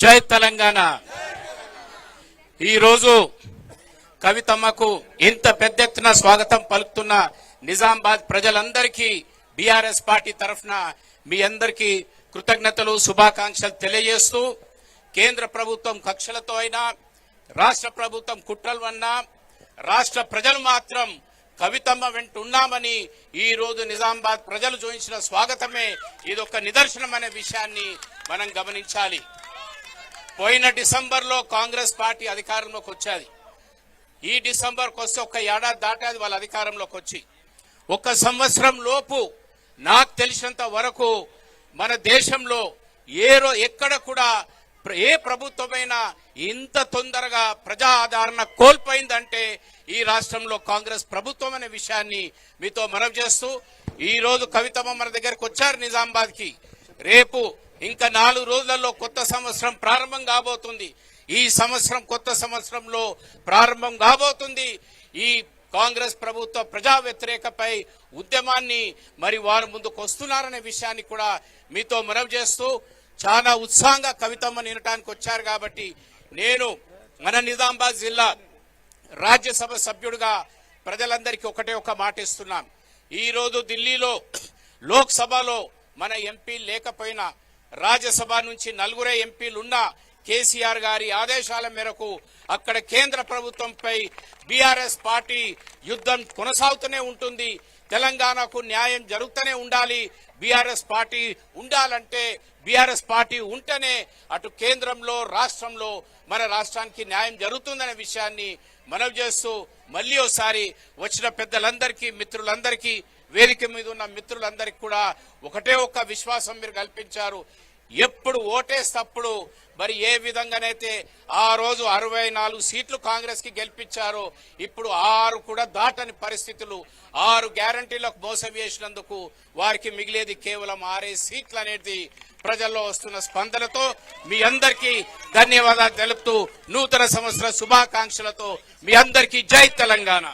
జై తెలంగాణ. ఈరోజు కవితమ్మకు ఇంత పెద్ద ఎత్తున స్వాగతం పలుకుతున్న నిజామాబాద్ ప్రజలందరికీ బీఆర్ఎస్ పార్టీ తరఫున మీ అందరికీ కృతజ్ఞతలు శుభాకాంక్షలు తెలియజేస్తూ, కేంద్ర ప్రభుత్వం కక్షలతో అయినా రాష్ట్ర ప్రభుత్వం కుట్రలు అన్నా రాష్ట్ర ప్రజలు మాత్రం కవితమ్మ వెంట ఉన్నామని ఈ రోజు నిజామాబాద్ ప్రజలు చూపించిన స్వాగతమే ఇదొక నిదర్శనం అనే విషయాన్ని మనం గమనించాలి. పోయిన డిసెంబర్లో కాంగ్రెస్ పార్టీ అధికారంలోకి వచ్చేది. ఈ డిసెంబర్కి వస్తే ఒక ఏడాది దాటేది వాళ్ళ అధికారంలోకి వచ్చి. ఒక సంవత్సరం లోపు నాకు తెలిసినంత వరకు మన దేశంలో ఎక్కడ కూడా ఏ ప్రభుత్వమైనా ఇంత తొందరగా ప్రజా ఆదరణ కోల్పోయిందంటే ఈ రాష్ట్రంలో కాంగ్రెస్ ప్రభుత్వం అనే విషయాన్ని మీతో మనవి చేస్తూ, ఈ రోజు కవితమ్మ మన దగ్గరకు వచ్చారు నిజామాబాద్ కి. రేపు ఇంకా 4 రోజులలో కొత్త సంవత్సరం ప్రారంభం కాబోతుంది. ఈ సంవత్సరం కొత్త సంవత్సరంలో ప్రారంభం కాబోతుంది. ఈ కాంగ్రెస్ ప్రభుత్వ ప్రజా వ్యతిరేకపై ఉద్యమాన్ని మరి వారు ముందుకు వస్తున్నారనే విషయాన్ని కూడా మీతో మనవి చేస్తూ, చాలా ఉత్సాహంగా కవితమ్మ వినటానికి వచ్చారు కాబట్టి నేను మన నిజామాబాద్ జిల్లా రాజ్యసభ సభ్యుడిగా ప్రజలందరికీ ఒకటే ఒక మాట ఇస్తున్నాను. ఈ రోజు ఢిల్లీలో లోక్సభలో మన ఎంపీ లేకపోయినా రాజ్యసభ నుంచి 4 ఎంపీలున్నా కేసీఆర్ గారి ఆదేశాల మేరకు అక్కడ కేంద్ర ప్రభుత్వంపై బీఆర్ఎస్ పార్టీ యుద్ధం కొనసాగుతూనే ఉంటుంది. తెలంగాణకు న్యాయం జరుగుతూనే ఉండాలి. బీఆర్ఎస్ పార్టీ ఉండాలంటే బీఆర్ఎస్ పార్టీ ఉంటేనే అటు కేంద్రంలో రాష్ట్రంలో మన రాష్ట్రానికి న్యాయం జరుగుతుందనే విషయాన్ని మనవి చేస్తూ, మళ్ళీ ఒకసారి వచ్చిన పెద్దలందరికీ మిత్రులందరికీ వేదిక మీద ఉన్న మిత్రులందరికీ కూడా ఒకటే ఒక విశ్వాసం మీరు కల్పించారు. ఎప్పుడు ఓటేస్తప్పుడు మరి ఏ విధంగానైతే ఆ రోజు 64 సీట్లు కాంగ్రెస్ కి గెలిపించారో ఇప్పుడు 6 కూడా దాటని పరిస్థితులు, 6 గ్యారంటీలకు మోసం చేసినందుకు వారికి మిగిలేది కేవలం 6 సీట్లు అనేది ప్రజల్లో వస్తున్న స్పందనతో మీ అందరికీ ధన్యవాదాలు తెలుపుతూ నూతన సంవత్సర శుభాకాంక్షలతో మీ అందరికీ జై తెలంగాణ.